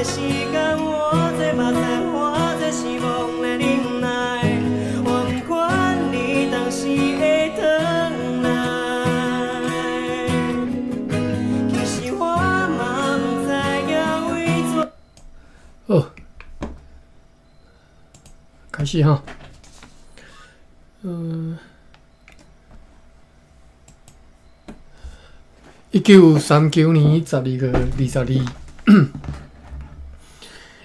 的时间，我这目屎，我这是梦的忍耐，我不管你当时会转来。其实我嘛不知影为怎。哦，开始哈。1939年12月22，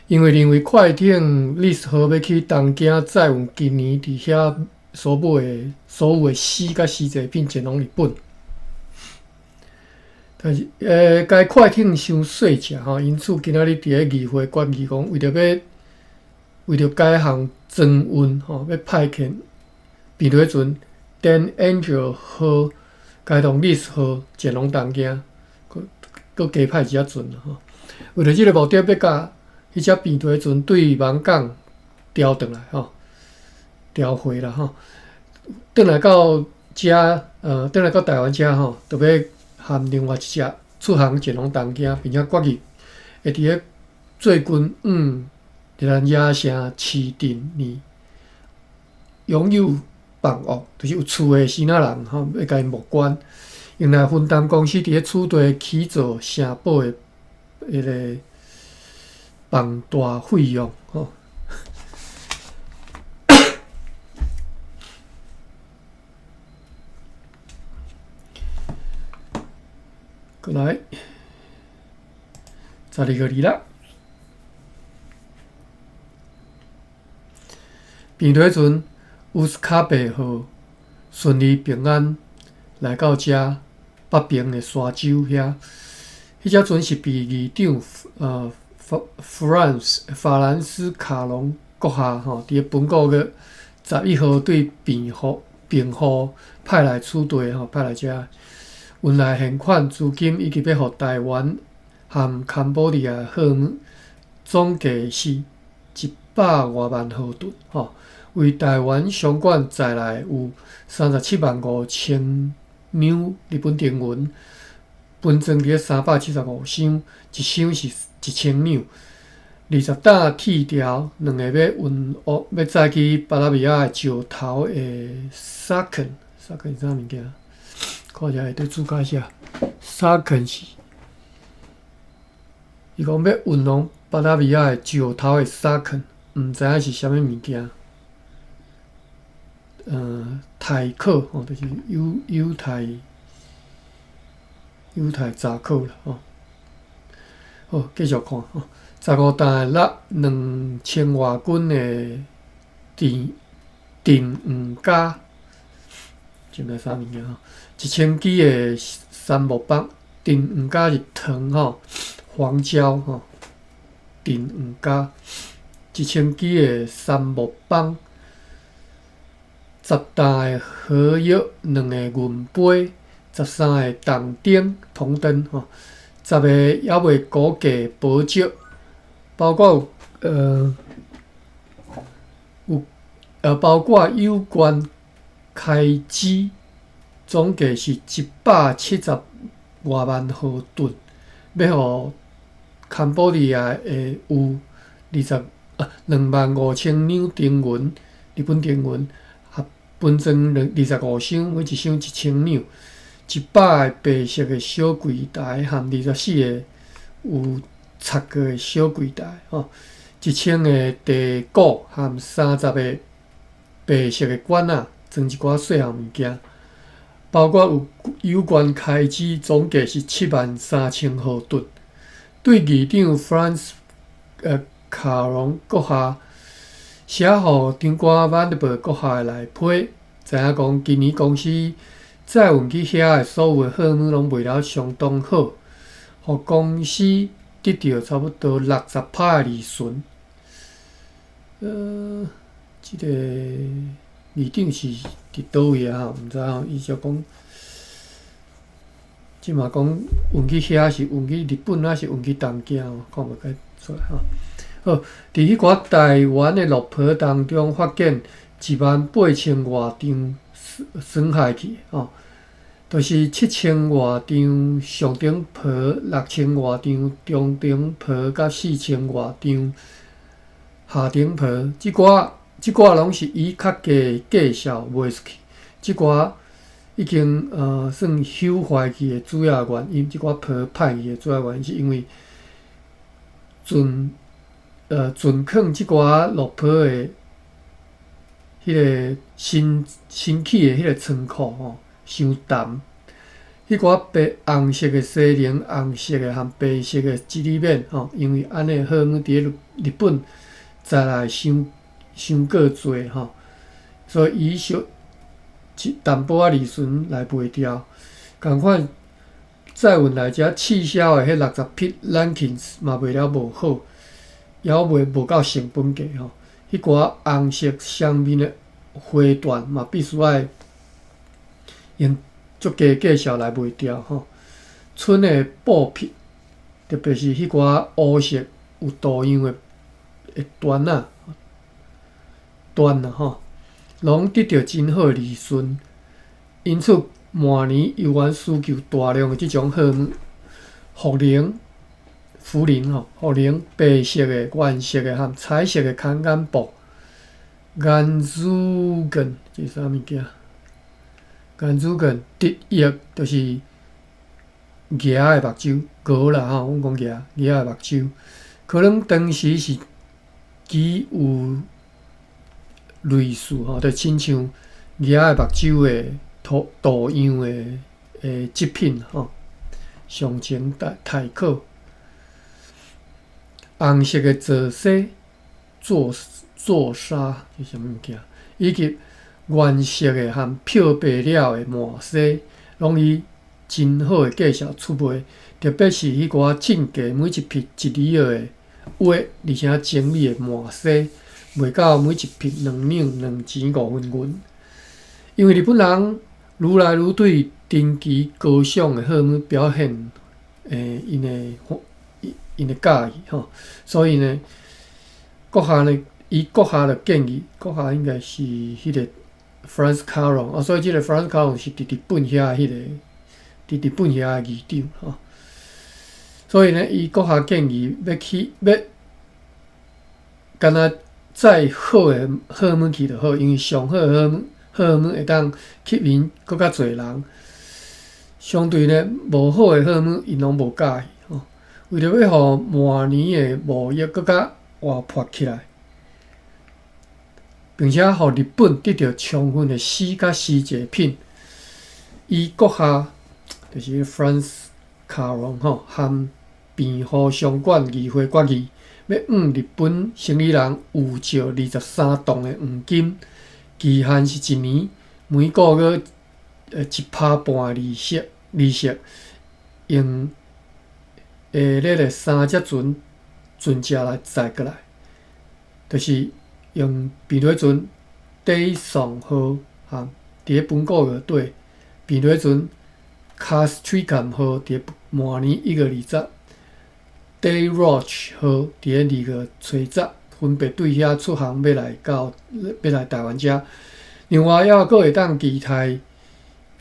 因为认为快艇历史号要去东京载运今年伫遐所有的死甲死者品前往日本，但是该快艇伤细只吼，因此今仔日伫咧议会决议讲，为着该项增运吼，要派遣比雷船 Dan Angel 号。该同历史号前往东京，佮加派一只船吼。为着即个目的，要甲迄只变梯船对芒港调转来吼，调回啦吼。转来到转来到台湾遮吼，就要含另外一只出航前往东京，并且决议会伫咧最近伫咱野城市镇里拥有。房屋就是有厝的新仔人吼，要甲因募捐，用来分担公司伫咧厝地起造城堡的迄个房大费用吼。过来12月2日，变梯船。乌斯卡贝号顺利平安来到遮北边的沙洲遐，迄只船是被议长法兰斯卡隆阁下吼，伫本国月11号对平户派来处队吼，派来遮运来现款资金，以及要互台湾和堪布利亚货物，总计是100多万豪吨吼。为台湾商馆载来有37万5千两日本定元，分装伫375箱，一箱是1000两。20担铁条，两个要运要载去巴拉维亚的石头的沙肯是啥物件？看一下对注解下，沙肯是，伊讲要运往巴拉维亚的石头的沙肯，毋知影是啥物物件。台客吼，就是犹太查克啦吼。好，继续看吼。15担的2000外斤的定黄加，前个啥物件吼？1000支的杉木棒，定黄加是糖吼，黄椒吼，定黄加1000支的杉木棒。10担的荷叶，2个银杯，13个铜灯吼，10个也未估价保值，包括包括有关开支，总计是170多万豪吨，要互堪布利亚的有25000两定元，日本定元。分装25箱，每一箱1000两，100个白色的小柜台和24个有插过的小柜台吼，1000个地鼓和30个白色的管仔，装一寡细项物件，包括有关开支，总计是73000豪吨。对议长 Franz 卡隆阁下。写予长官 Vanderbilt 阁下来批，知影讲今年公司载运去遐的所有的货物拢卖了相当好，互公司得到差不多60%的利润。即个议长是伫倒位啊？毋知影，伊就讲，即嘛讲运去遐是运去日本，还是运去东京？看袂解出来吼。好，伫迄寡台湾的落坡当中，发现18000外张损害去吼，就是7000外张上顶坡，6000外张中顶坡，甲4000外张下顶坡。即寡拢是以较低的价数卖出去。即寡已经算朽坏去的主要原因，即寡坡歹去的主要原因是因为船坑即寡落坡的迄个新起的迄个仓库吼，伤淡。迄寡红色的西宁、红色的和白色的吉利面吼，因为安尼荷尔蒙伫日本再来伤过侪吼，所以伊小一淡薄仔利润来卖掉。共款载运来遮气销的迄60匹 Rankins 嘛卖了无好，也卖无够成本价吼。迄寡红色双面的花段嘛，必须爱用足低价数来卖掉吼。剩的布匹，特别是迄寡乌色有图样的段吼，拢得到真好的利润。因此，明年游园需求大量的即种荷尔蒙，茯苓吼，茯苓白色的、原色的和彩色的坎肩布，颜子根这是啥物件？颜子根得益就是鹅的目睭，鹅啦吼，阮讲鹅的目睭，可能当时是极有类似吼，就亲像鹅的目睭的图样的织品吼，上前太可。红色的座纱做纱是啥物件？以及原色的和漂白了的麻纱，拢以真好的价数出卖，特别是迄寡正价每一匹1二的滑而且精美的麻纱，卖到每一匹2两2钱5分银。因为日本人愈来愈对长期高尚的荷尔蒙表现，因的介意吼，所以呢，阁下就建议，阁下应该是迄个 Frantz Caron， 所以即个 Frantz Caron 是伫日本遐迄个，伫日本遐的议长吼。所以呢，伊阁下建议要敢若再好的荷尔蒙去就好，因为上好的荷尔蒙会当吸引更较侪人。相对呢，无好的荷尔蒙因拢无介意吼。为着要互明年的贸易更较活泼起来，并且互日本得到充分的甲丝制品，伊阁下就是 Frantz Caron 吼，和辩护相关议会决议，要日本生理人有照23吨的黄金，期限是1年，每个月1%半利息，用那个3只船只来载过来，就是用便利船第上号和伫本个月底，便利船 Castricum 号伫明年1月20。Day Roach 号伫2月初10，分别对遐出航要来台湾遮。另外，还佫会当期待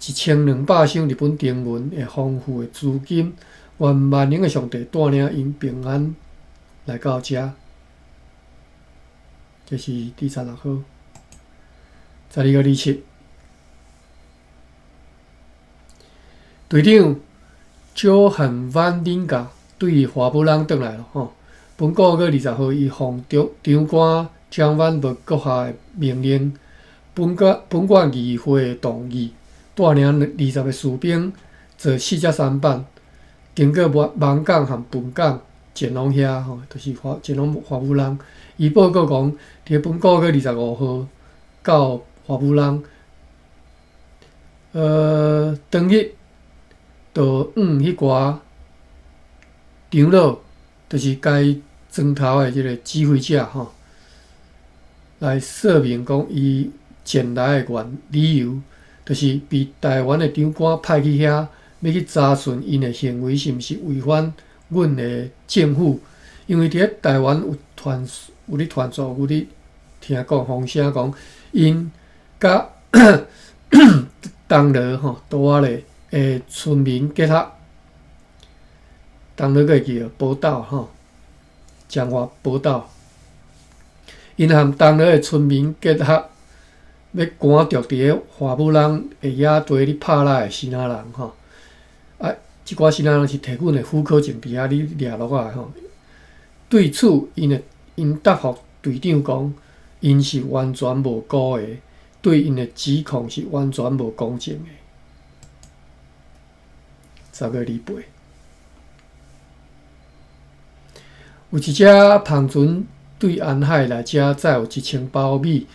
1200箱日本丁文的丰富的资金，愿万能的上帝带领因平安来到遮。这是第16号，12月27。队长Johann van Linga 对华夫人转来了吼。本个月20号，伊奉长官蒋万博阁下的命令，本县议会动议，带领20个士兵坐4只舢板，经过芒港和本港前往遐吼，就是前往华夫人。伊报告讲，伫本个月25号到华夫人，当日就迄寡长老，就是该庄头的即个指挥者吼，来说明讲伊前来的理由，就是被台湾的长官派去遐，要去查询因的行为是毋是违反阮的政府，因为伫咧台湾有咧传说，有咧听讲风声讲，因甲东罗吼多仔咧诶村民结合，当然个叫宝岛吼，彰化宝岛，因含当然个村民结合，要赶着伫个花母人的野地咧拍拉的新仔人吼。啊，即寡新仔人是提阮的副科证伫遐咧掠落来吼。对此，因答复队长讲，因是完全无辜的，对因的指控是完全无公正的。10月28，有一只帆船对安海来遮载有1000包米，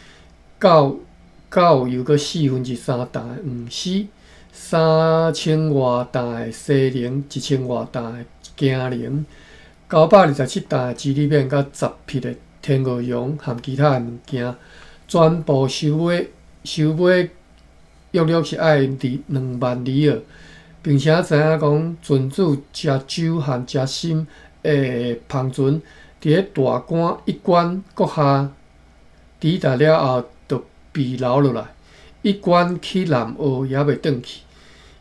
到又搁3/4担的黄丝，3000外担的西菱，1000外担的荚菱，927担的鸡粒面，甲10匹的天鹅绒和其他的物件，全部收买约是爱2万里尔，并且知影讲船主食酒和食心的帆船，伫个大关一关国下抵达了后，就被留落来。一关去南澳也袂转去。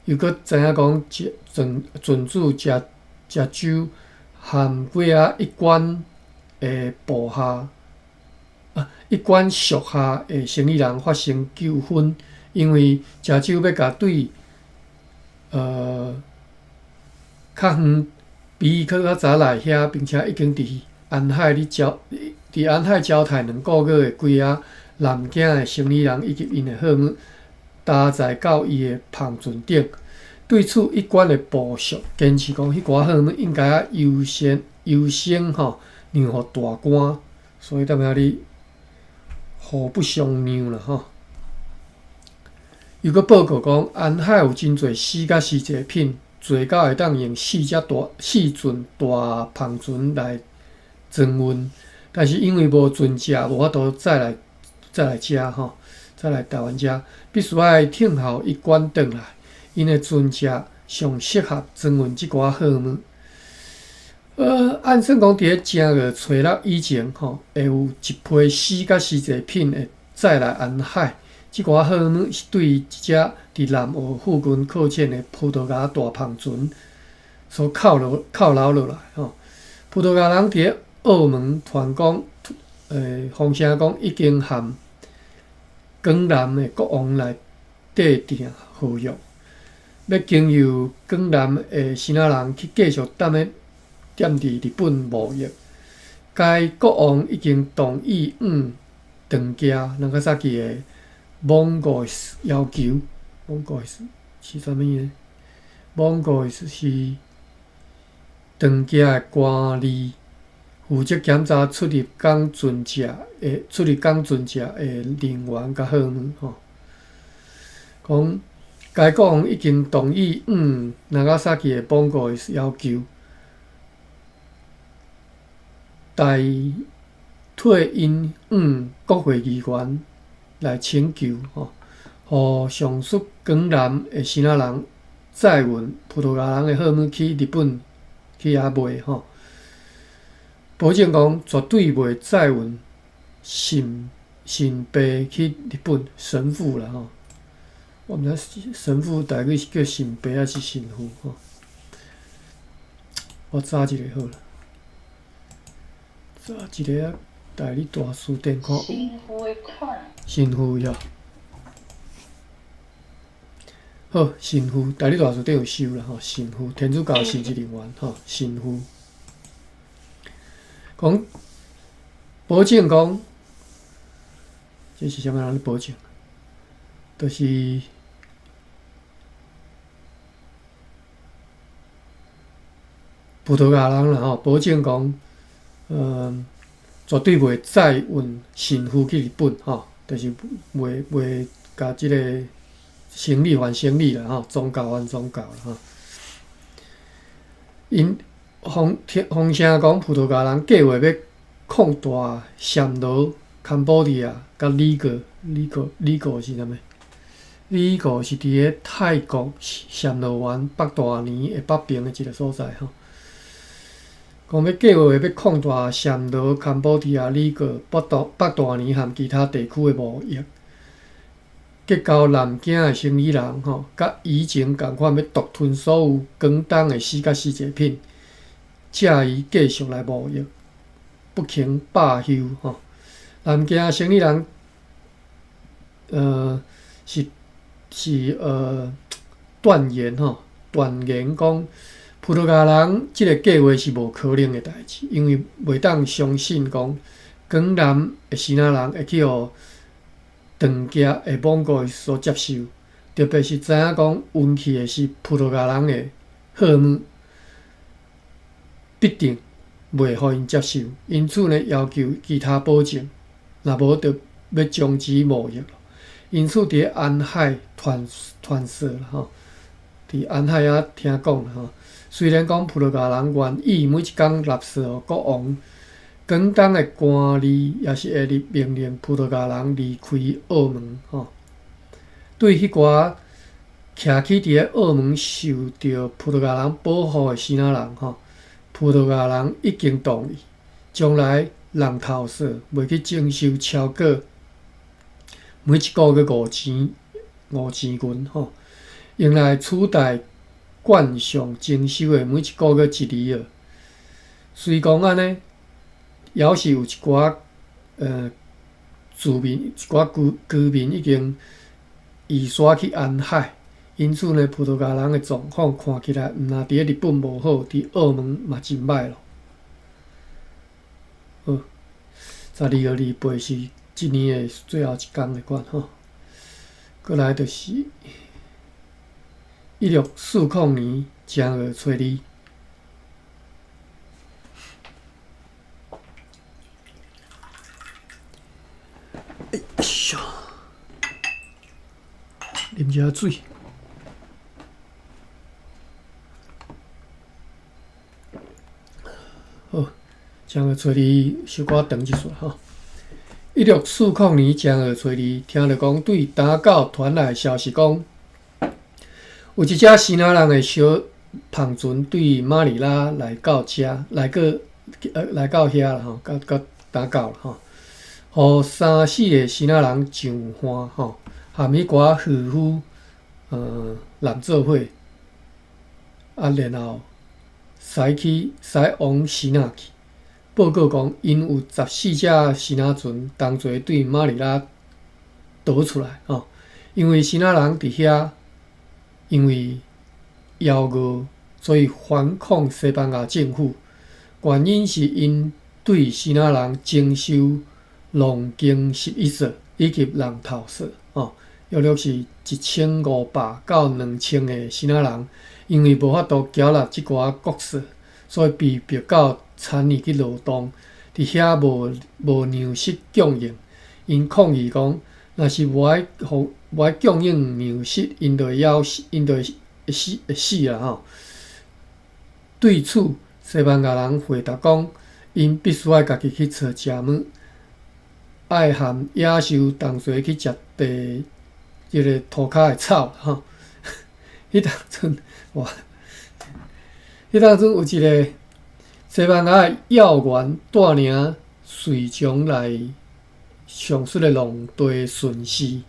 又搁知影讲船主食酒，和几啊一关的部下一关属下的生意人发生纠纷，因为食酒要甲对较远比伊较早来遐，并且已经伫安海交台2个月的几啊男囝的生意人以及因的好母搭载到伊的帆船顶。对此，一关的部属坚持讲，迄寡好母应该优先吼让予大官，所以踮遐哩互不相让啦吼。又搁报告讲，安海有真侪死甲尸制品，做到会当用4吨大帆船来装运，但是因为无船只，无法度再来遮吼，再来台湾遮，必须爱挺后一关转来，因的船只上适合装运即寡好物。按算讲，伫个正月初6以前吼，会有一批死甲尸制品会再来安海。即寡好物是对一只伫南澳附近靠近的葡萄牙大帆船所扣留落来吼。葡萄牙人伫个澳门传讲，风声讲已经和广南的国王来缔定合约，要经由广南的新仔人去继续踮伫日本贸易。该国王已经同意长家Nagasaki的Mongoose 要求。Mongoose 是啥物呢？ Mongoose 是长家的官吏，负责检查出入港船只的人员甲好物吼。讲该国王已经同意Nagasaki的Mongoose 要求。代退因国会议员来请求吼，互上述广南的新仔人载运葡萄牙人的好物去日本去遐卖吼，保证讲绝对袂载运神父去日本神父啦吼。我毋知神父大概是叫神父还是神父吼。我查一个好了。一个大理大书店看有神父呀，好神父大理大书店有收啦吼，神父天主教神职人员吼，神父讲保证讲，这是啥物人咧保证？就是葡萄牙人啦吼，保证讲。绝对袂载运神父去日本吼，就是袂甲即个生理还生理啦吼，宗教还宗教啦吼。因风声讲葡萄牙人计划要扩大暹罗、坎保利亚甲里国是啥物？里国是伫个泰国暹罗湾北大年的北边的一个所在吼。讲要计划要扩大暹罗、坎保利亚、里国、北大年和其他地区的贸易，结交南京的生意人吼，甲以前共款要独吞所有广东的四甲四节品，借伊继续来贸易，不轻罢休吼。南京的生意人，断言讲，葡萄牙人即个计划是无可能的代志，因为袂当相信讲广南的支那人会去互长家的蒙古所接受，特别是知影讲运气的是葡萄牙人的好物，必定袂互因接受。因此呢，要求其他保证，若无就要终止贸易了。因此，伫安海传说啦吼，伫安海遐听讲啦吼，虽然讲葡萄牙人愿意每一工纳税互国王，广东的官吏也是会命令葡萄牙人离开澳门吼。对迄寡徛起伫咧澳门受到葡萄牙人保护的支那人吼，葡萄牙人已经同意，将来人头税袂去征收超过每一个月5钱吼，用来取代惯常征收的每一个月1厘尔。虽讲安尼，也是有一寡一寡居民已经移徙去安海，因此呢，葡萄牙人的状况看起来毋若伫日本无好，伫澳门嘛真歹咯。好，12月28是即年的最后一天的款吼。过来就是1640年正月初2。哎呀，啉一下水。好，正月初2小可长一撮吼。1640年正月初2，听到讲对打狗传来消息讲，有一只支那人的小胖船对马尼拉来到遮，来到遐啦吼，到打狗啦吼。互3、4个支那人上岸吼，含迄寡渔夫揽做伙，然后驶往支那去。报告讲，因有14只支那船同齐对马尼拉逃出来吼，因为支那人伫遐因为邀饿，所以反抗西班牙政府。原因是因对支那人征收农经11税以及人头税吼，约略是1500到2000个支那人，因为无法度缴纳即寡国税，所以被逼到产业去劳动，伫遐无粮食供应。因抗议讲，若是无爱供应粮食，因就会死啦吼。对此，西班牙人回答讲，因必须爱家己去找食物，爱含野兽同齐去食即个涂骹的草吼。迄当阵有一个西班牙的要员带领随从来上述的农地巡视，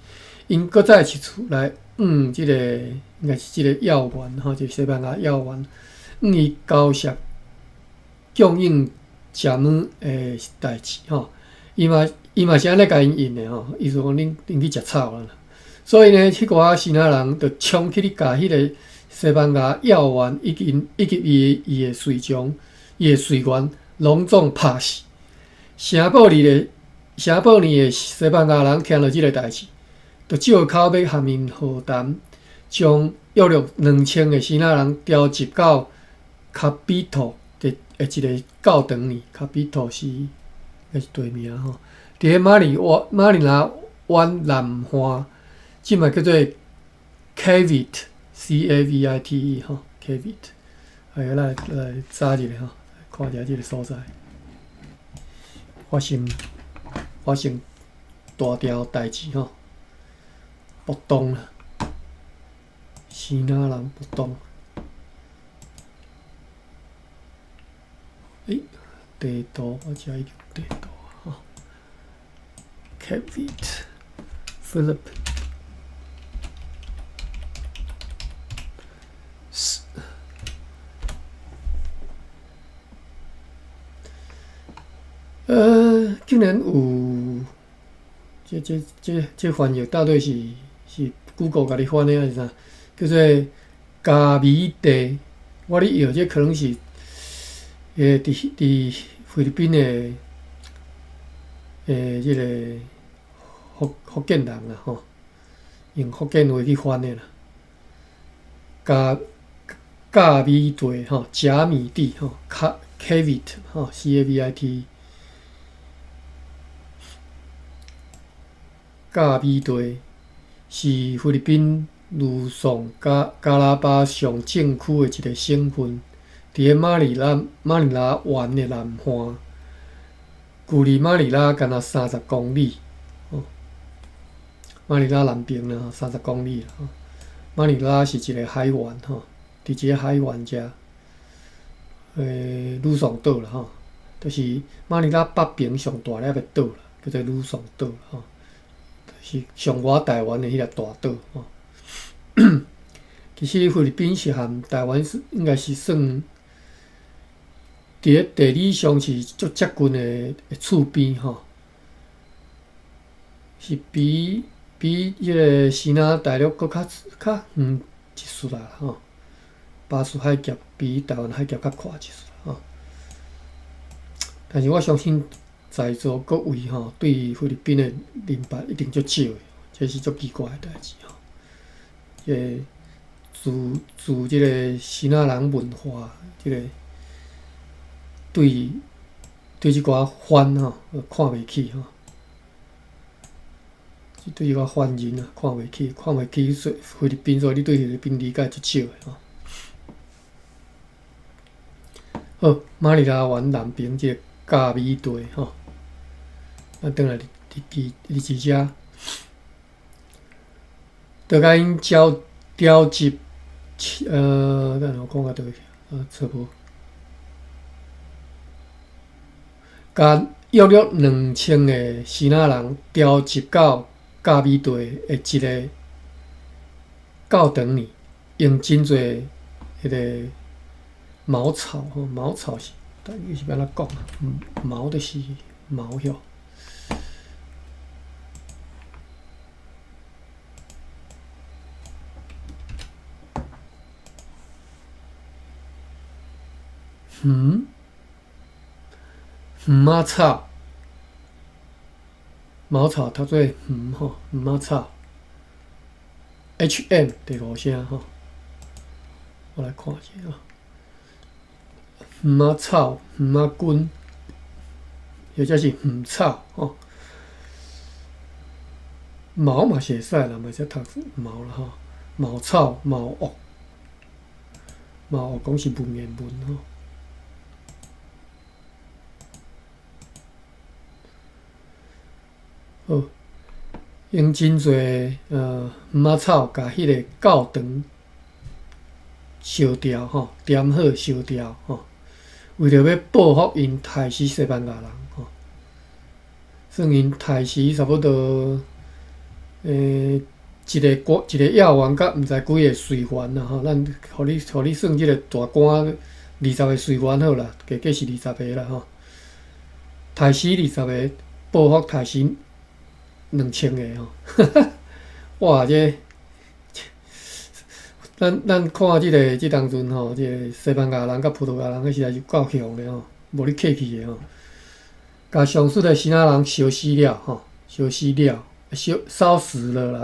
因搁再一次来即个应该是即个要员吼，就是西班牙要员伊交涉供应食物的代志吼，伊嘛是安尼甲因应的吼，意思讲恁去食草啦。所以呢，迄寡支那人就冲去甲迄个西班牙要员以及伊的随从、伊的随员拢总拍死。城堡里的西班牙人听到即个代志，就借口要含因和谈，将约略2000个支那人调集到卡比托的一个教堂里。卡比托是应该是地名吼，伫马尼拉湾南岸，即嘛叫做 Cavite 吼 ，Cavite。来查一下吼，看一下即个所在发生大条代志吼，暴动啦，支那人暴动。地图我遮已经地图吼 ，Cavite Philippines 竟然有这翻译到底是 Google 甲你翻的还是啥？叫做咖米地，我咧摇这可能是伫菲律宾的这个福建人啦吼，用福建话去翻的啦。咖米地吼，假米地吼，Cavit 吼 ，Cavit。咖米地是菲律宾卢松加拉巴上政区的一个省份，伫咧马尼拉湾的南岸，距离马尼拉敢若30公里。马尼拉南边啦，30公里啦。马尼拉是一个海湾吼，伫一个海湾遮，卢松岛啦吼，就是马尼拉北边上大粒的岛啦，叫做卢松岛吼。是上外台湾的迄个大岛吼。其实菲律宾是含台湾应该是算伫咧地理上是足接近的厝边吼，是比迄个西南大陆搁较远一丝啦吼。巴士海峡比台湾海峡较宽一丝吼。但是我相信。在座各位吼，对菲律宾的认捌一定足少的，这是足奇怪的代志吼。自即个西那人文化，即个对即寡番吼，看袂起吼。对即寡番人啊，看袂起，菲律宾，所以你对菲律宾理解足少的吼。好，马尼拉湾南边即个咖米地吼。转来伫遮，就甲因调集，等我讲到倒去，差不多，甲约2000个西那人调集到咖米地的一个教堂里，用真侪迄个茅草吼，茅草是，大约是要安怎讲啊？茅就是茅吼。仔草，茅草读做吼，仔草 ，HM 第5声吼，我来看一下仔草，仔根，或者是草吼，毛嘛是会使啦，嘛是读毛啦吼，茅草、茅屋讲是文言文吼。好，用真侪仔草，甲迄个教堂烧掉吼，点好烧掉吼，为着要报复因杀死西班牙人吼，算因杀死差不多一个要员甲毋知几个随员啦吼，咱互你算即个大官20个随员好啦，加计是20个啦吼，杀死20个，报复杀死2000个吼，哇！咱看即当阵吼，即个西班牙人甲葡萄牙人，实在是够凶的吼，无咧客气的吼，甲上述的西那人烧死了吼，烧死了啦，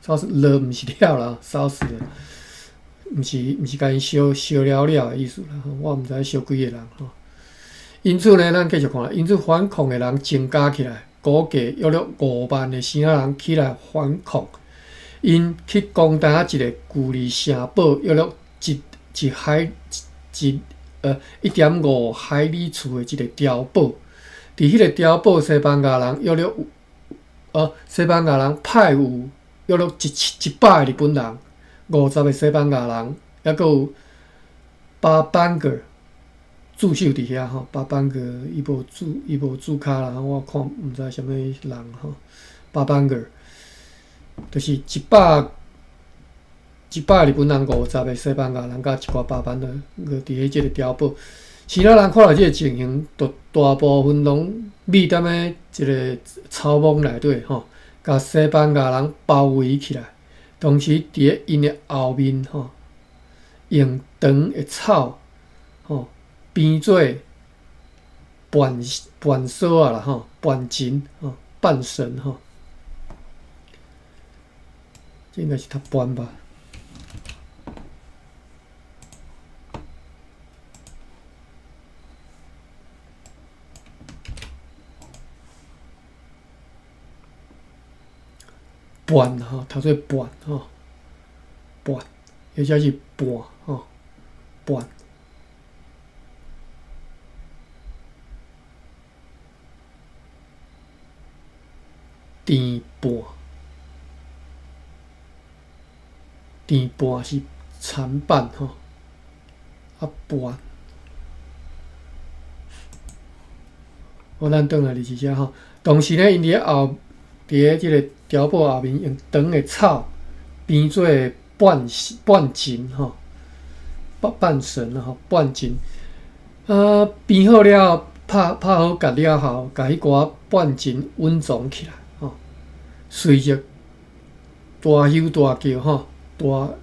烧死了，毋是了啦，烧死了，毋是甲因烧了的意思啦，我毋知烧几个人吼。因此呢，咱继续看，因此反抗的人增加起来。估计约5万的西那人起来反抗，因去攻打一个距离城堡约1.5海里处的一个碉堡。伫迄个碉堡，西班牙人派有约100个日本人，50个西班牙人，还佫有800个。驻守伫遐吼，800个伊无驻卡啦，我看毋知啥物人吼，800个，就是100个日本人，50个西班牙人，甲一寡800个伫迄即个碉堡，其他人看到即个情形，大部分拢密踮咧一个草丛内底吼，甲西班牙人包围起来。同时，伫咧因的后面吼，用长的草吼编做半绳啊啦吼，半绳吼，半绳吼，这应该是读半吧。半吼，读做半吼，半，或者是半吼，半。甜半是残半吼，啊半。咱转来二只吼，同时呢，因伫后，伫咧即个碉堡后面用长的草编做半绳吼，半绳吼，半绳。编好了，拍好夹了后，甲迄寡半绳稳装起来吼。随着大吼大叫吼，大吼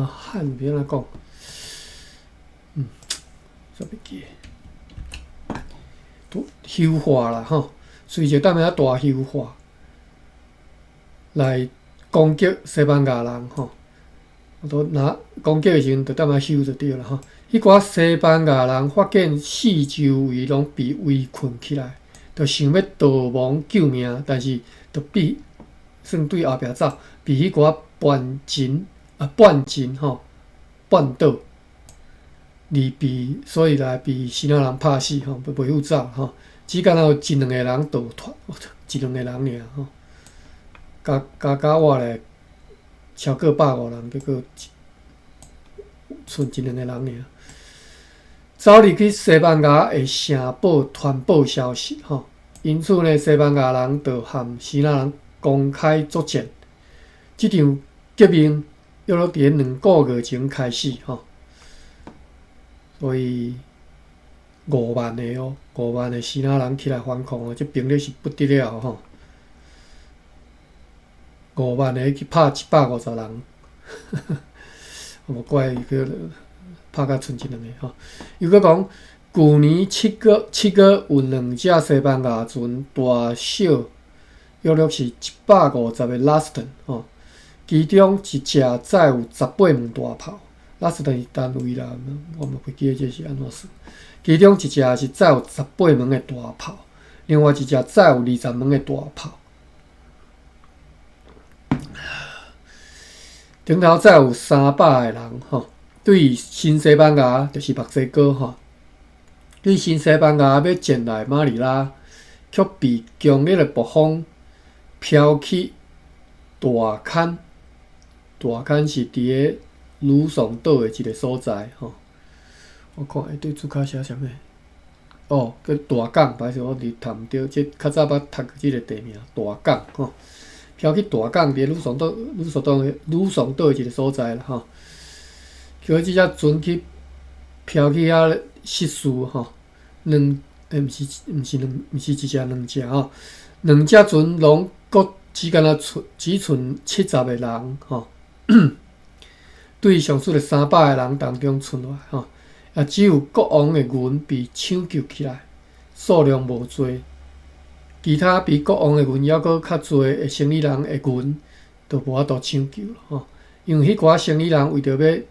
喊，别安怎讲？煞袂记吼化啦吼，随着踮遐大吼化来攻击西班牙人吼。攻击的时阵，就踮遐吼就对了吼。迄寡西班牙人发现四周围拢被围困起来，就想要逃亡救命，但是就算对后壁走，被迄寡半绳吼绊倒，所以来被其他人拍死吼，袂赴走吼。只敢有一两个人逃脱，一两个人尔吼，加我咧超过150人，结果剩一两个人尔。走入去西班牙的城堡传播消息吼，因此呢，西班牙人就和希腊人公开作战。这场革命约伫咧2个月前开始吼，所以5万的希腊人起来反抗哦，这兵力是不得了吼，5万的去拍150人，无怪伊个。拍甲剩一两个吼，又搁讲，去年7月有2只西班牙船大小约是150个拉斯顿吼，其中一只载有18门大炮，拉斯顿是单位啦，我嘛袂记得这是安怎算。其中一只是载有18门的大炮，另外一只载有20门的大炮，顶头载有300个人吼。对新西班牙就是墨西哥吼，对新西班牙要前来马尼拉，却被强烈的暴风飘去大坎。大坎是伫咧卢松岛的一个所在吼。我看下对注脚写啥物？哦，叫大港，歹势我读毋对，即较早捌读即个地名大港吼。飘去大港，伫咧卢松岛的一个所在啦吼。叫即只船去飘去遐失事吼，毋是一只两只吼，2只船拢各只剩70个人吼，对上述的300个人当中存落来吼，也只有国王的云被抢救起来，数量无多，其他比国王的云还阁较侪的生意人的云，就无法度抢救了吼，因为迄寡生意人为着要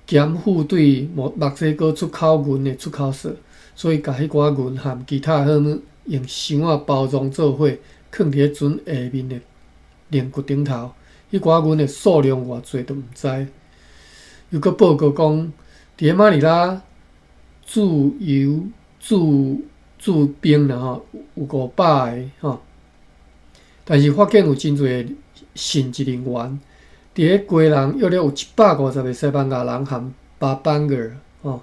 减负对墨西哥出口云的出口税，所以甲迄寡云和其他货物用箱仔包装做伙，放伫咧船下面的连骨顶头。迄寡云的数量偌侪都毋知。又搁报告讲，伫咧马尼拉驻兵啦吼，有500个吼，但是发现有真侪神职人员。伫咧归人约有150个西班牙人和800个吼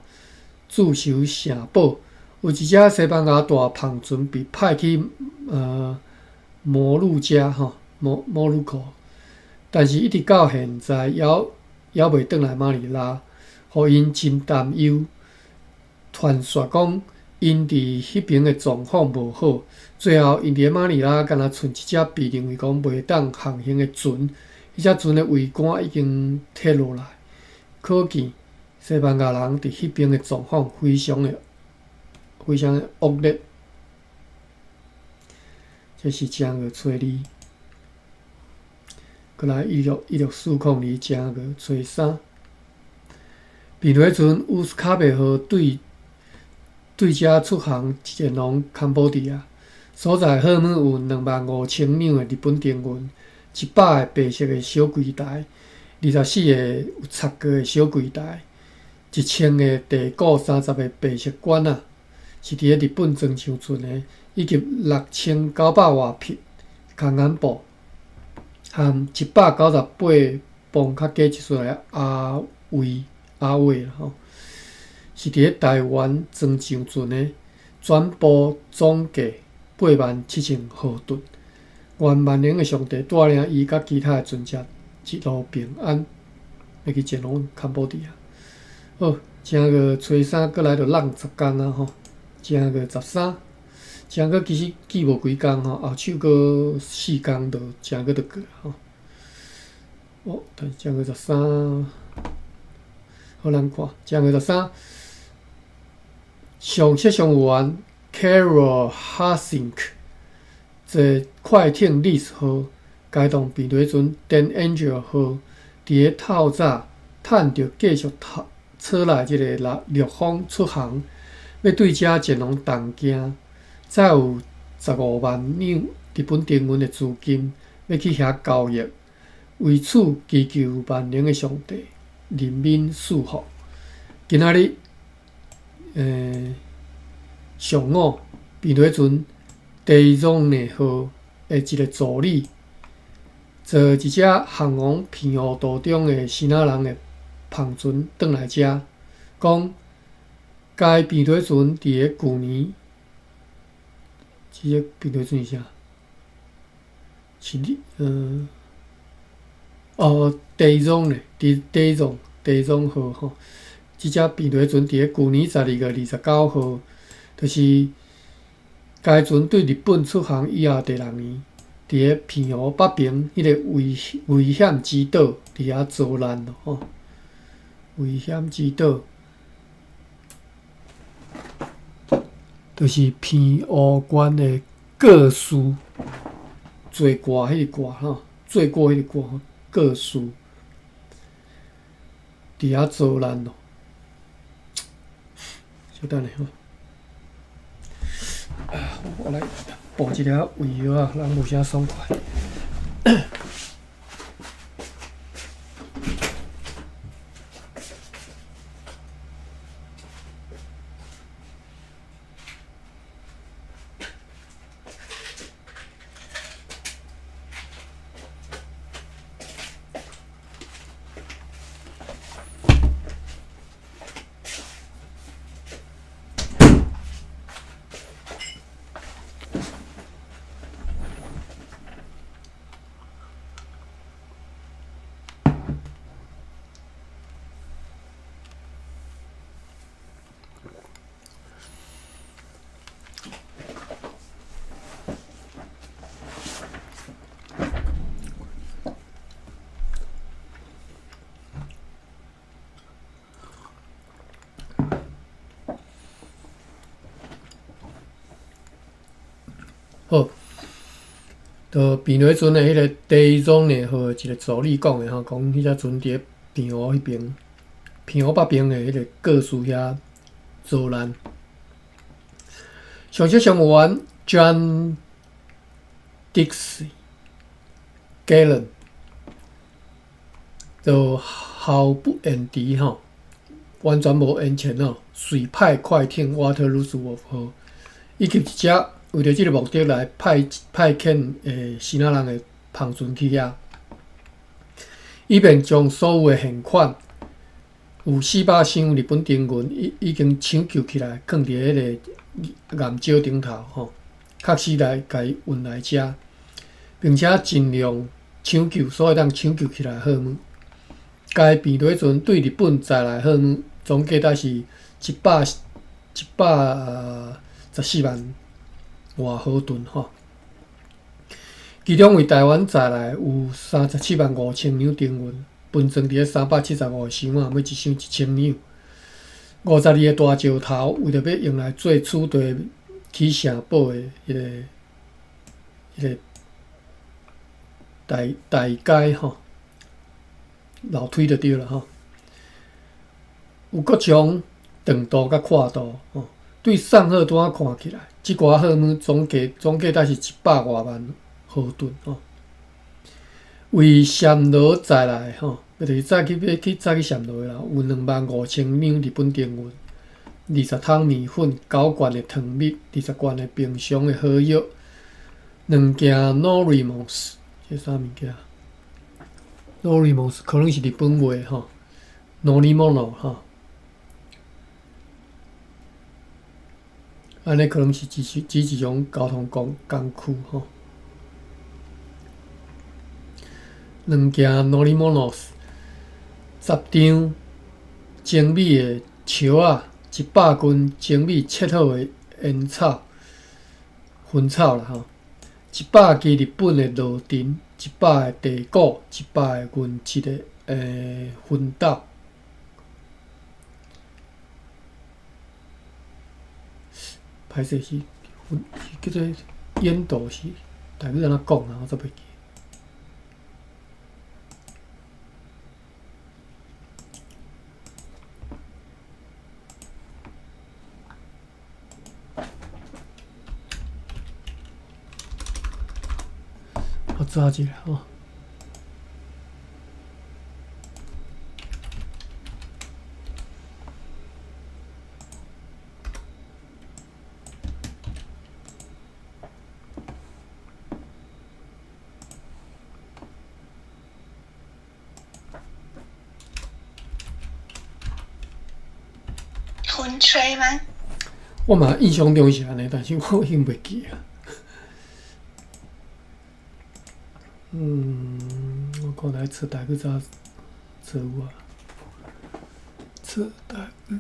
驻守城堡，有一只西班牙大篷船被派去摩鹿加吼摩鲁科，但是一直到现在也袂转来马尼拉，互因真担忧。传说讲因伫迄边的状况无好，最后因伫马尼拉敢若剩一只被认为讲袂当航行的船，迄只船的桅杆已经脱落来，可见西班牙人伫迄边的状况非常的恶劣。这是正月初2，过来1640正月初3，比雷船乌斯卡贝号对遮出航前往坎保迪亚，所在货物有25000两的日本丁元，100个白色的小柜台，24个有插过的小柜台，1000个地固30个白色管仔，是伫咧日本装上船的，以及6900外匹空眼布，含198磅较加一岁的阿伟啦吼。是伫咧台湾装上船的，全部总计87000号吨。愿万能的上帝带领伊甲其他的船只一路平安，要去前往坎保迪亚。好，正月初3过来就浪10天啊吼，正月13，正月其实记无几工吼，后手搁4天就正月就过吼。哦，但正月13，好咱看正月13。上色上员 Carol Hastings 坐快艇历史号该动比雷船 Dan Angel 号，伫咧透早趁着继续车来即个陆风出航，要对遮前往东京，再有15万两日本丁元的资金，要去遐交易。为此祈求万能的上帝怜悯赐福。今仔日。上午，比雷船第一种呢号的一个助理，坐一只航往平湖途中的希腊人的篷船转来遮，讲该比雷船伫咧旧年，即个比雷船是啥？是第一种呢？第一种号吼。即只比雷船伫咧旧年12月29号，就是该船对日本出航以后第6年，伫咧平湖北边迄个危险之岛伫遐遭难咯吼。危险之岛就是平湖县的个数最挂迄个挂吼，最过迄个挂吼，个数伫遐遭难咯。稍等下吼，我来补一粒胃药啊，人无啥爽快。好，就比雷船的迄个第一种呢，和一个助理讲的吼，讲迄只船伫咧平湖迄边，平湖北边的迄个个数遐遭难。上色上员 John Dixie Galen 就毫不掩敌吼，完全无延前吼，随派快艇 Water Roosevelt 号，以及一只为着即个目的来派遣希腊人的篷船去遐，以便将所有的现款有400箱日本丁元已经抢救起来，放伫迄个岩礁顶头吼，确实来甲伊运来遮。并且尽量抢救所有当抢救起来的货物。该变落阵对日本载来货物总价值是114万外毫吨吼。其中为台湾载来有37万5千两丁运，分装伫咧375个箱仔，每一箱1000两。52个大石头，为着要用来做取地起城堡的迄个台阶吼，楼梯就对了吼。有各种长度甲宽度吼，对送货单看起来，即寡货物总价值是100多万毫吨吼。为暹罗载来吼，就是早去暹罗啦，有25000两日本丁运，20桶面粉，9罐的糖蜜，20罐的冰箱的好药，2件 Norimos， 这啥物件 ？Norimos 可能是日本话吼 ，Norimono 吼，安尼可能是只一种交通工具吼。2件 Norimonos， 10张精美的树仔，100斤精美切好的烟草、薰草啦吼，100支日本的罗藤，100个地鼓，100个原质的薰豆。歹势是叫做烟斗是，大概安怎讲啊？我则袂记。我查一下吼。风吹吗？我嘛印象中是安尼，但是我已经袂记啊。我看来册台语早册有啊，册台语。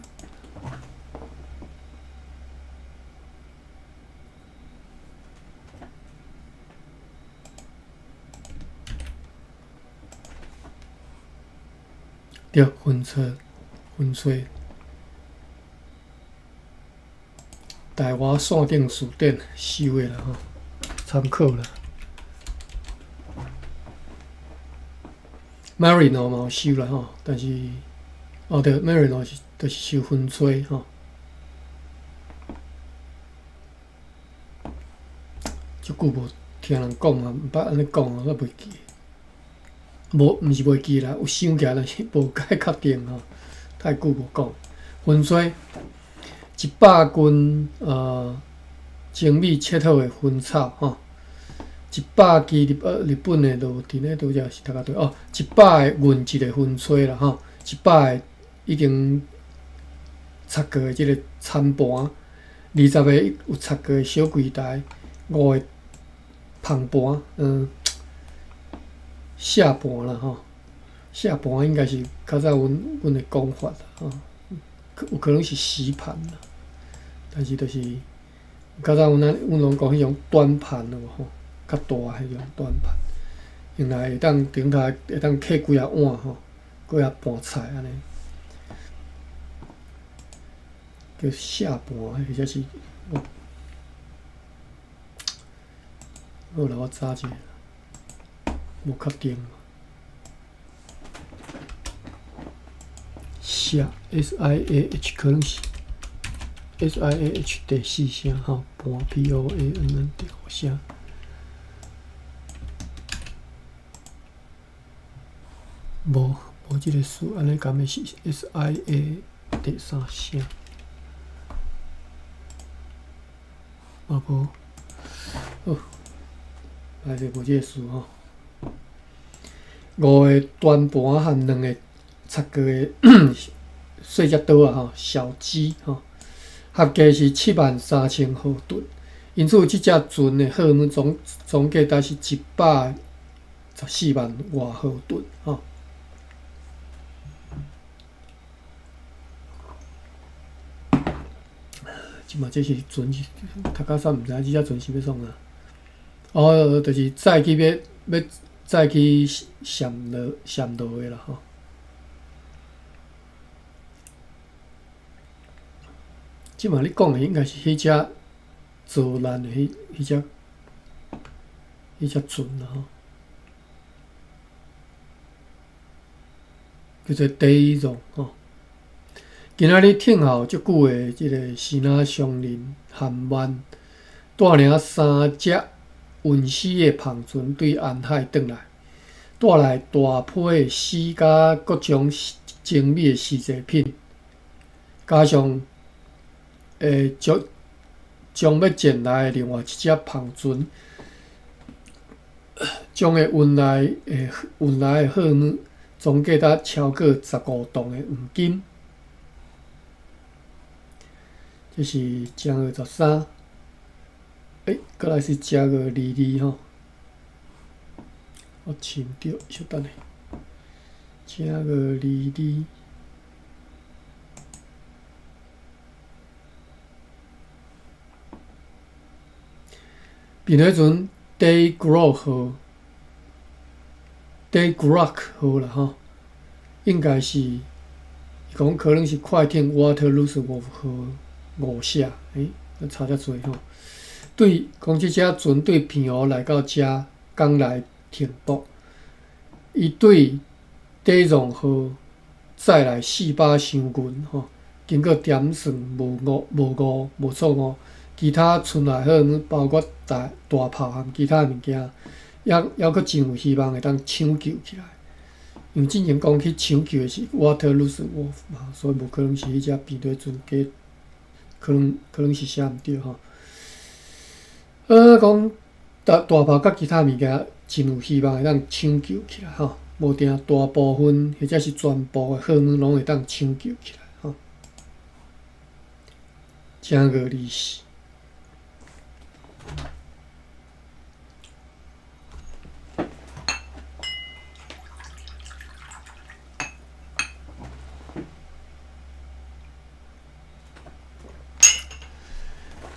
对，薰吹。台湾线顶书店收的啦吼，参考啦。Marino 嘛有收啦吼，但是对 ，Marino 就是收薰吹吼。足久无听人讲啊，毋捌安尼讲啊，我袂记。毋是袂记啦，有想起来，但是无解确定吼，太久无讲。薰吹100斤精美切好的薰草吼，100支日本的罗藤的拄则是大家对100个原质的薰吹啦吼，100个已经擦过的即个餐盘，20个有擦过的小柜台，5个旁盘，下盘啦吼，下盘应该是较早阮的讲法啦吼。有可能是洗盘啦，但是就是较早阮拢讲迄种短盘咯吼，较大迄种短盘，用来会当顶头会当揢几啊碗吼，几啊盘菜安尼，叫下盘或者是好啦，我查者，无确定。下 SIAH 可能是 SIAH 第4声吼，盘 POAN 第5声。无即个数，安尼敢会是 SIA 第3声？嘛无，还是无即个数吼。5个端盘和2个擦过的细只刀啊吼，小鸡吼，合计是73000毫吨，因此即只船的荷尔蒙总价值是114万外毫吨吼。即嘛，这是船是读到煞毋知即只船是要创啊？哦，就是载去要载去闪落的啦吼。即嘛，你讲的应该是迄只遭难的迄只船啦吼，叫做第一种吼。今仔日挺后足久的即个西那商人韩万带领3只晕死的篷船对岸海转来，带来大批的死甲各种精美的丝制品，加上将要前来的另外一只篷船，将会运来的货物总价值超过15吨的黄金。这是正月13，过来是正月22吼，我寻着，稍等下，正月22。丙类船 Daygrok 号 ，Daygrok 号啦吼，应该是，伊讲可能是快艇 Waterloo 号5下，差遮多吼。对，讲即只船对平湖来到遮，港来停泊，伊对第种号载来400箱银吼，经过点算无错误。其他村内货物包括大炮和其他物件，还佫真有希望会当抢救起来。因为之前讲去抢救的是 Waterloo 嘛，所以无可能是迄只平底船假，可能是写毋对吼。讲大炮甲其他物件真有希望会当抢救起来吼，无定大部分或者是全部的货物拢会当抢救起来吼。正月24。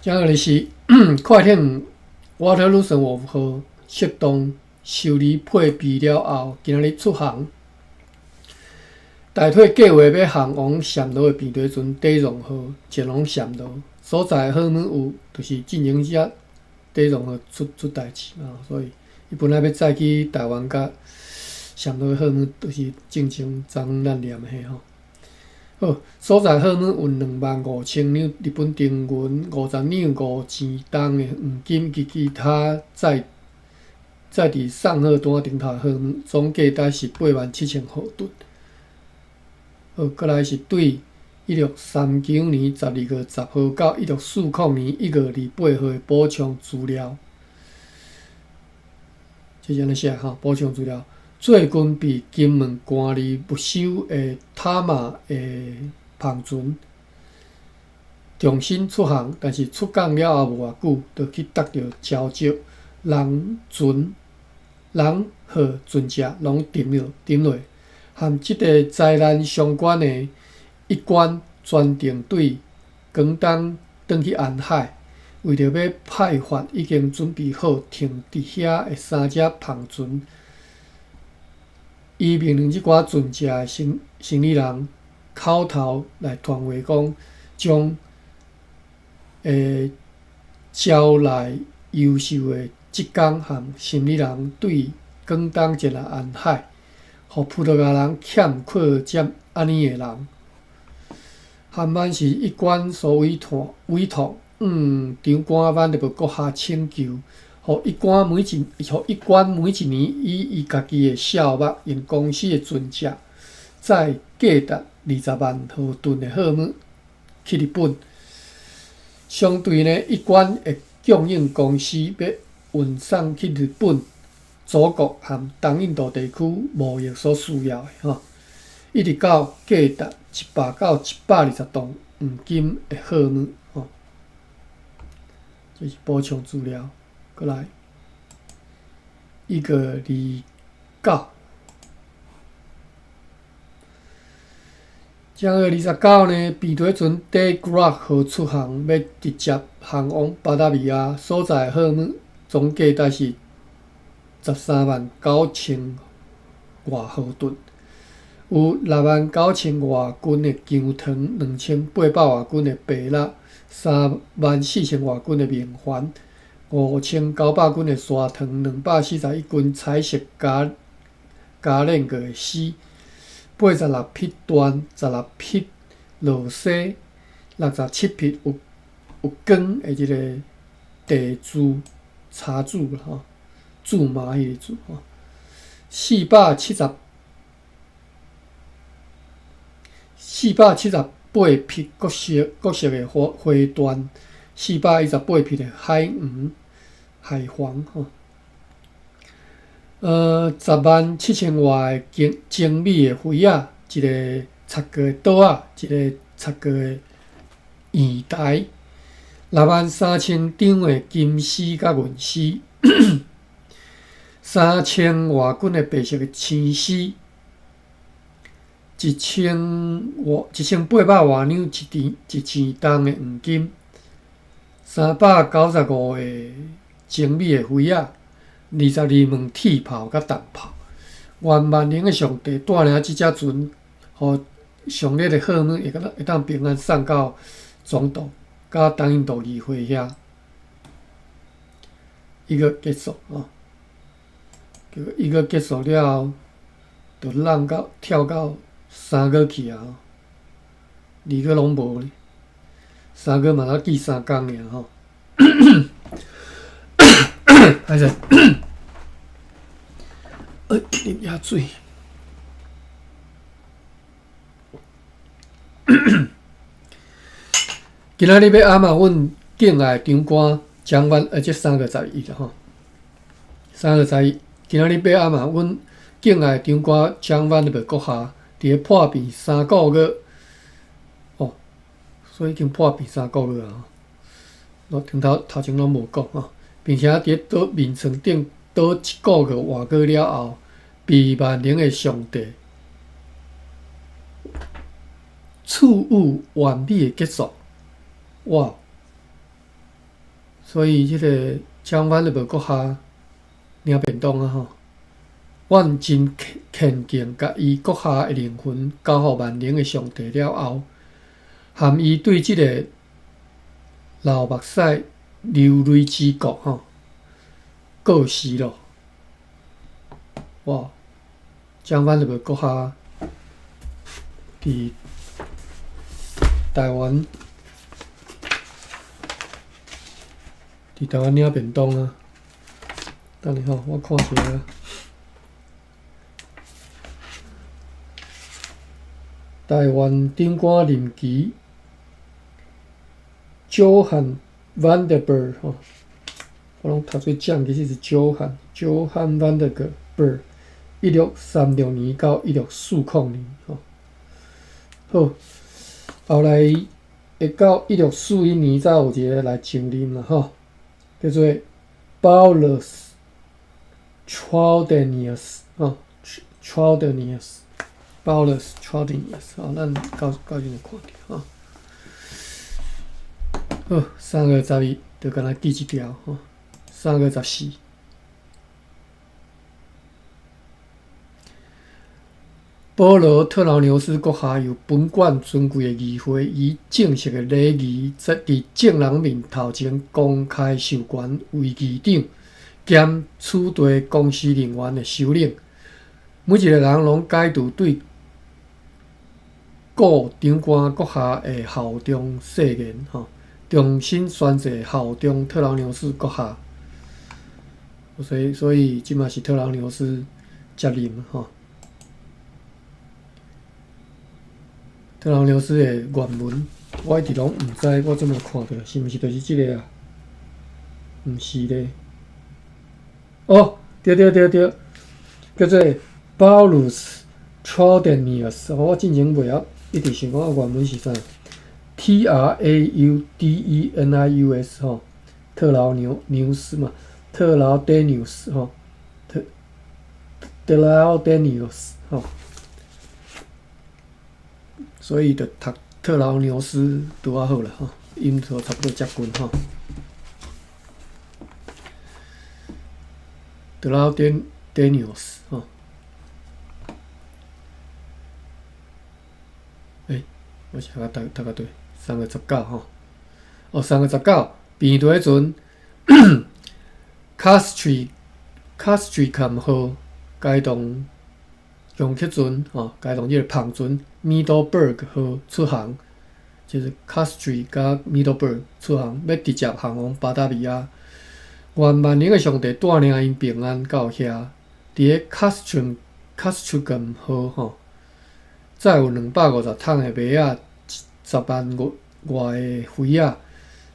正月24，快艇 Waterloo 号适当修理配备了后，今仔日出航。代替计划要航往暹罗的平底船第荣号前往暹罗，所在货物有就是进行只第荣号出代志嘛，所以伊本来要载去台湾甲暹罗的货物，就是正常咱念的迄吼。好，所在货物有25000两日本定银、50两5钱重的黄金及其他载伫送货单顶头的货物，总价值是87000毫吨。好，过来是对1639年12月10号到1640年1月28号的补充资料。这是安尼写吼，补充资料。最近被金门关离不朽的塔马的篷船重新出航，但是出港了后无偌久，就去得到礁石、人和船只拢沉落，和即个灾难相关的一关专程队广东转去安海，为着要派发已经准备好停伫遐的3只篷船。伊命令即寡船只的生理人口头来传话讲，将招来优秀的职工和生理人对广东前来安海，互葡萄牙人欠缺接安尼的人。韩版是一关所委托，长官班就要阁下请求。互一关每一年以伊家己的数目，因公司的船只，载价值20万毫吨的货物去日本。相对呢，一关会供应公司要运送去日本、祖国和东印度地区贸易所需要的吼，一直到价值100到120吨黄金的货物吼。这是补充资料。过来129。正月29呢，比对船第 Grok 号出航，要直接航往巴达维亚，所在货物总价值是139000外毫吨，有69000外斤的姜糖，2800外斤的芭乐，34000外斤的面环，5900斤的砂糖，241斤彩色加链过的丝。86匹端，16匹螺丝，67匹有光的即个地珠茶珠吼，苎麻迄个珠吼，478匹各色的花端，418匹的海黄吼。107000外的精美的灰仔，一个插过的岛仔，一个插过的砚台，63000张的金丝甲银丝，3000外斤的白色的青丝，1800外两一钱重的黄金，395个精美的灰仔。22门铁炮甲弹炮，愿万能的上帝带领即只船，互上列的货物会当平安送到总督甲东印度议会遐。伊个结束吼，伊个结束了后，就跳到3个去啊，2个拢无咧，3个嘛才记3工尔吼。歹势，啉下水。今仔日要暗嘛，阮敬爱长官蒋万，这3月11啦吼。3月11，今仔日要暗嘛，阮敬爱长官蒋万的阁下，伫咧破病3个月，哦，所以已经破病3个月啊。我头前拢无讲吼。并且伫倒面床顶倒1个月活过了后，被万能的上帝赐予完美的结束。哇！所以即个蒋万的国下领便当啊吼，阮真虔敬，甲伊国下的灵魂交互万能的上帝了后，含伊对即个老目屎。流泪之国吼，过世咯！哇，蒋万就要阁下伫台湾领便当啊！等下吼，我看一下。台湾长官任期Johan Vandenberg 吼，我拢读做蒋，其实是Johan Vandenberg， 1636年到1640年吼。好，后来会到1641年才有一个来承任啦吼，叫做 Paulus Trudenius 吼 Paulus Trudenius 吼，咱到时会看着吼。好，3月12就敢若记一条吼，3月14。保罗特劳纽斯阁下由本馆尊贵的议会以正式的礼仪，伫众人面头前公开授权为议长兼处地公司人员的首领。每一个人拢解除对故长官阁下的效忠誓言吼。重新宣誓效忠特劳纽斯阁下，所以即嘛是特劳纽斯接任吼。特劳纽斯的原文我一直拢毋知，我怎么看到是毋是就是即个啊？毋是咧。哦，对，叫做 Paulus Trudenius。我之前袂晓一直想讲原文是啥。Trudenius 吼特劳牛斯嘛，特劳德纽斯哈，德劳德纽斯哈，所以就读特劳牛斯拄啊好啦哈，音就差不多接近哈。德劳德纽斯哈，我是读个对，3月19哈。3月19，病毒迄阵，Castricum 号解冻用客船解冻这个胖船 Middleburg 号出航，就是 Castry 加 Middleburg 出航，要直接航往巴达维亚。愿万能的上帝带领因平安到遐。伫个 Castricum 号载有250桶的麦仔，10万外的灰仔。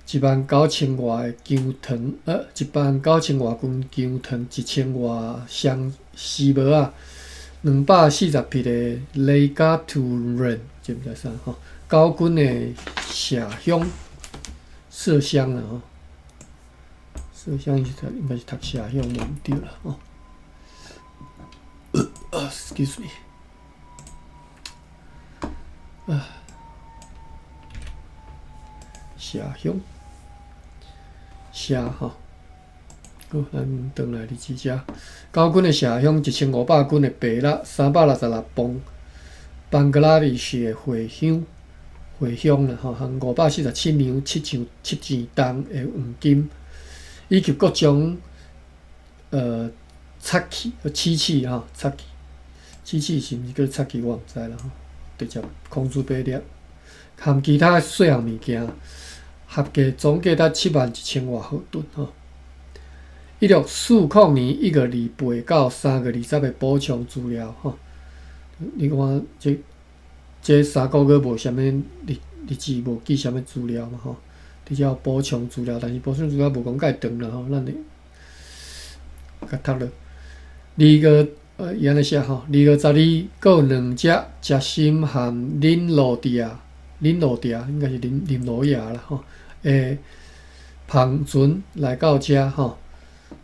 19000外姜糖，19000外斤姜糖，1000外香丝帽啊，240匹的雷加图人，知毋知啥吼？9军的麝香啦吼，麝香应该是读麝香无毋对啦吼。excuse me， 麝香。吼，好，咱转来日子遮。9军的麝香，1500斤的白蜡，366磅班格拉利什的茴香啦，吼，含547两7钱重的黄金，以及各种漆器吼，漆器是毋是叫漆器我毋知啦吼，直接空注白粒，含其他细项物件。合计总价达71000外毫吨吼。1640年1月28到3月20的补充资料吼。你看这3个月无啥物日子，无记啥物资料嘛吼。直接补充资料，但是补充资料无讲介长啦吼，咱会甲读落。伊安尼写吼，2月12还有2只食心含林罗迪亚应该是林罗亚啦吼。胖船来到遮吼，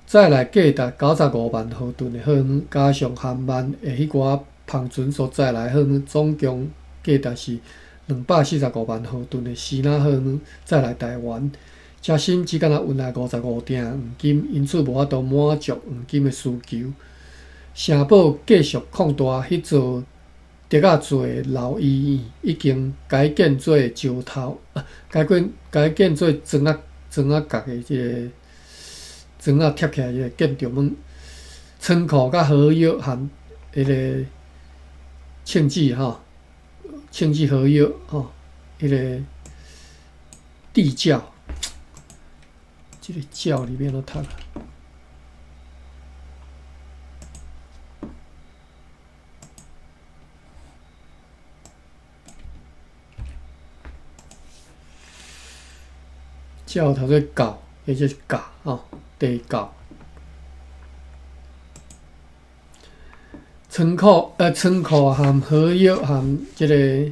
再来价值95万毫吨的货源，加上含万的迄寡胖船所载来货源，总共价值是245万毫吨的西纳货源，再来台湾。遮新只敢若运来55锭黄金，因此无法度满足黄金的需求。城堡继续扩大迄座竹仔做的老医院，已经改建做石头，改建做砖仔角的即个砖仔贴起来个建筑物，仓库甲河药含迄个庆记河药迄个地窖，即个窖里面都读啊。窖头做镐，或者是架吼，地镐。仓库含荷药含即个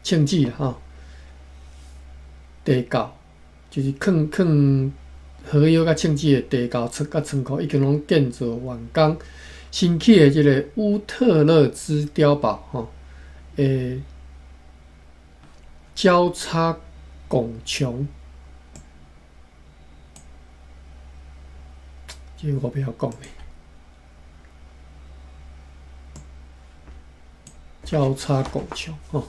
庆记吼，地镐就是放荷药甲庆记的地镐甲仓库已经拢建造完工。新起的即个乌特勒兹碉堡吼，交叉拱穹。这个我不晓讲诶，交叉拱穹吼，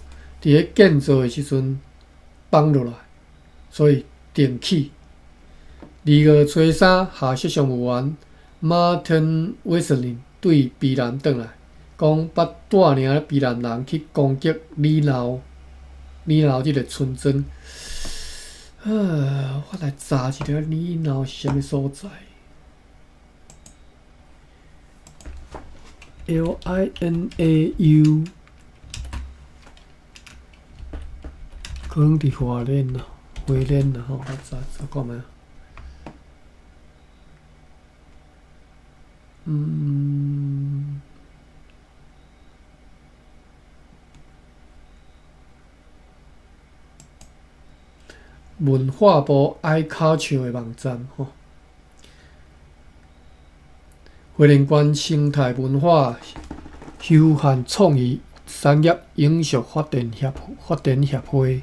伫咧建造诶时阵放落来，所以电起。2月初3，下设上务员 Martin Wesley 对比兰转来，讲捌带领比兰人去攻击里劳即个村庄。我来查一下里劳是啥物所在。LINAU， 可能伫花莲啦，吼，我查看觅。文化部 iCulture 的网站吼。花莲县生态文化休闲创意产业永续发展协会。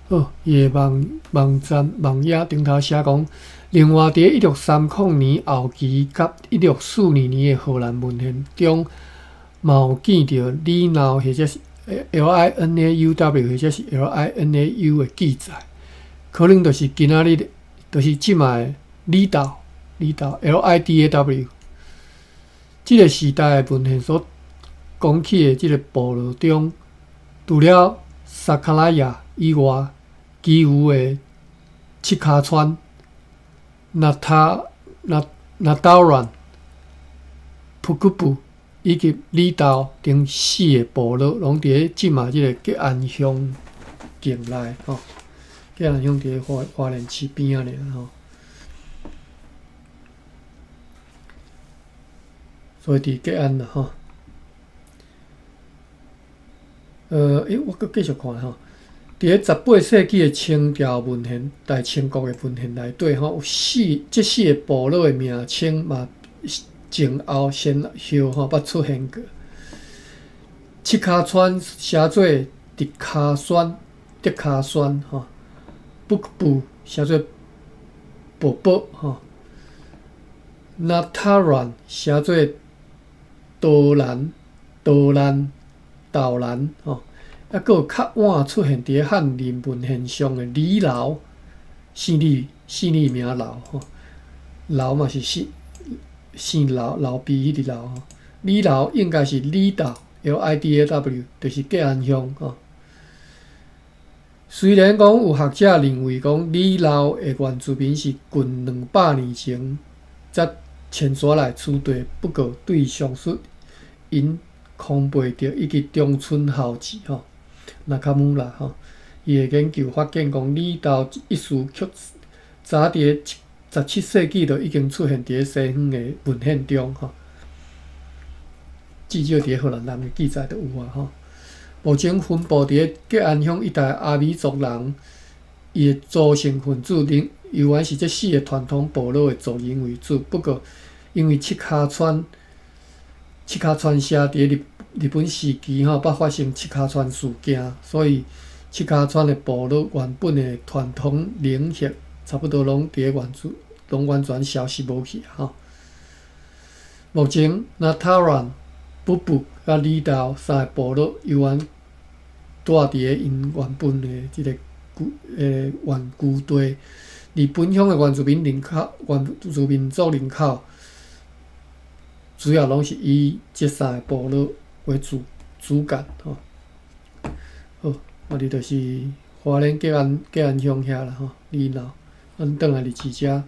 好，伊个网页顶头写讲，另外伫1630年后期甲1642年的荷兰文献中，嘛有见到李闹或者是 LINAUW 或者是 LINAU 的记载，可能就是今仔日，就是即卖李道 LIDAW。即个时代的文献所讲起的即个部落中，除了萨卡拉亚以外，其余的七卡川、纳道兰、普古布以及里道等4个部落，拢伫即嘛即个吉安乡境内吼。吉安乡伫花莲市边仔尔吼，所以伫吉安啦吼。我搁继续看吼。伫咧18世纪的清朝文献、大清国的文献内底吼，有这4个部落的名称嘛，前后先后吼捌出现过。七卡川写做德卡川吼，布布写做布布吼，那塔兰写做道兰吼。还佫有较晚出现伫汉人文献上的李老，姓李名老吼，老嘛是姓老毕迄个老吼，李老应该是李道 LIDAW， 就是吉安乡吼。虽然讲有学者认为讲李老的原住民是近200年前才迁徙来此地，不过对上述因康贝着以及中村孝志吼。那卡姆啦吼，伊的研究发现讲，李道一词早伫17世纪就已经出现伫西方的文献中吼，至少伫荷兰人的记载都有啊吼。目前分布伫吉安乡一带阿美族人，伊的组成分子仍然是这4个传统部落的族人为主。不过，因为七卡川写伫日本时期吼，捌发生七卡川事件，所以七卡川的部落原本的传统灵血差不多拢完全消失无去吼。目前，那塔兰、布布甲里道3个部落犹原住伫因原本的即个原居地，而本乡的原住民族人口，主要拢是以这3个部落为主干吼。好，这就是花莲吉安乡遐啦吼，里闹，咱转来伫市遮。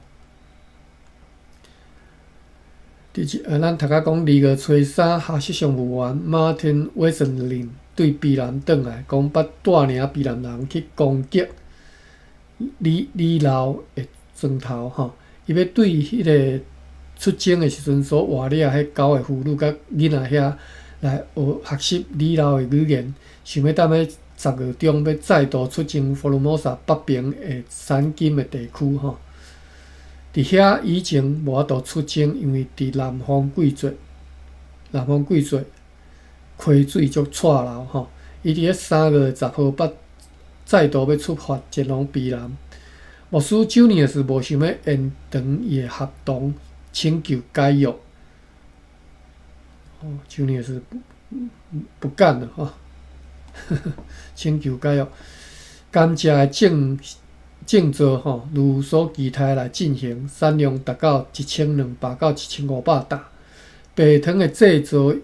咱头家讲2月初3，下设上务员 Martin Wesenlin 对避难转来，讲捌带领避难人去攻击里闹的砖头吼，伊要对迄个出征的时阵所活掠迄9个妇女甲囡仔遐来学习里闹的语言，想要踮咧10月中要再度出征福尔摩沙北边的山金的地区吼。伫遐以前无法度出征，因为伫南方季节溪水足错流吼。伊伫咧3月10号再度要出发前往避难。牧师9年是无想要延长伊的合同，请求解约。9年是不干了吼，请求解约。甘蔗的种植吼，如所期待来进行，产量达到1200到1500担。白糖的制作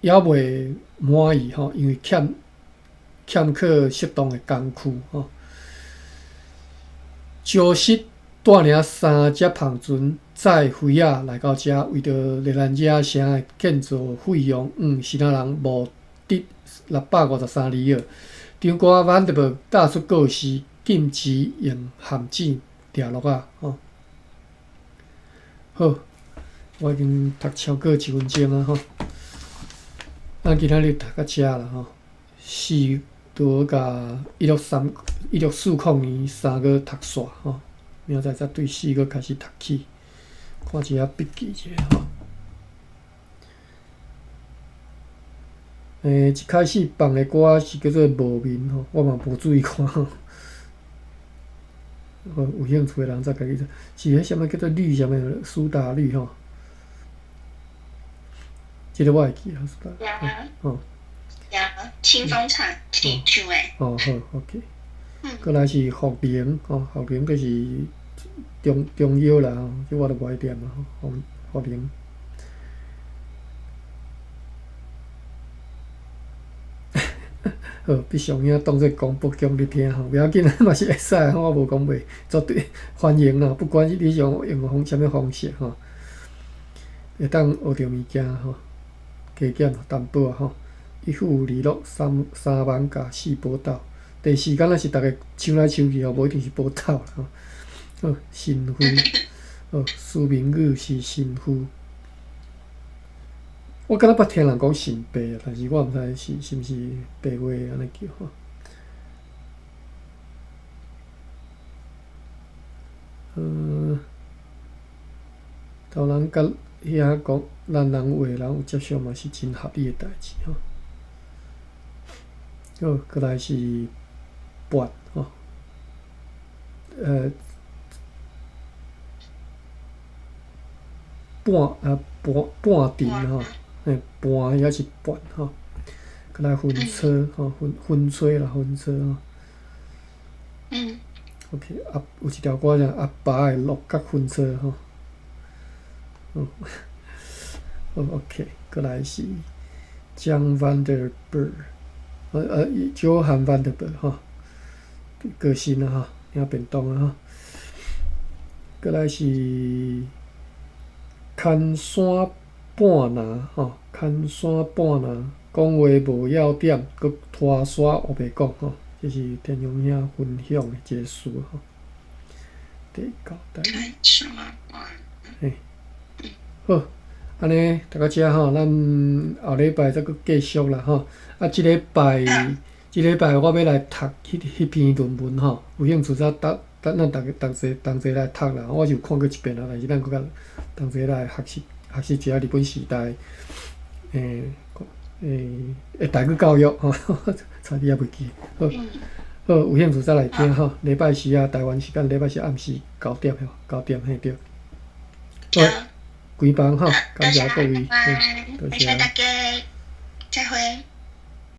也未满意吼，因为欠缺适当的工具吼。礁石带领3只胖船载飞仔来到遮，为着热兰遮城的建造费用，是咱人无得653里尔。长官 Vanderbilt 打出告示，禁止用含井伫掉落啊，吼。好，我已经读超过1分钟啊，吼。咱今仔日读到遮啦，吼。4拄甲1640年3个读煞，吼。明仔载对4个开始读起，看一下笔记者，吼。一开始放的歌是叫做《无眠》吼，我嘛无注意看吼。有兴趣的人再家己是迄啥物叫做绿啥物苏打绿吼，这个我会记啊，苏打。哦。清风唱唱诶。哦好 ，OK。过来是福陵吼，福陵就是中药啦吼，这我都无爱念啦吼，福陵。好，必上影当做广播剧咧听吼，袂要紧，嘛是会使，我无讲袂，绝对欢迎啦。不管你是用啥物方式吼，会当学着物件吼，加减淡薄吼。一副利落3万加4宝岛，第4天是逐个抢来抢去吼，无一定是宝岛啦吼。好，神父，好，苏明宇是神父。我敢若捌听人讲神爸，但是我毋知是毋是白话安尼叫吼。头人甲遐讲，咱人有诶人有接受嘛是真合理诶代志吼。好，过来是跋吼，半阵吼，半也是跋吼。过来婚车吼，婚吹啦，婚车吼。OK， 有一条歌叫《阿爸诶六角婚车》吼。好 ，OK， 过来是 John Vanderburg。Johann Vanderburg 吼，歌星啊吼，领便当啊吼。过来是牵山半拿吼，牵山半拿，讲话无要点，佮拖沙黑白讲吼，这是田荣兄分享的一个事吼。第9台。嘿，好。安尼读到遮吼，咱后礼拜再佫继续啦吼。即礼拜我要来读迄篇论文吼，有兴趣咱同齐来读啦。我就看过一遍啦，但是咱佫较同齐来学习一下日本时代台语教育吼，差点也袂记。好，有兴趣再来听吼。礼拜四啊，台湾时间礼拜四暗时9点嘿对。好。关房吼，感谢各位，多谢大家。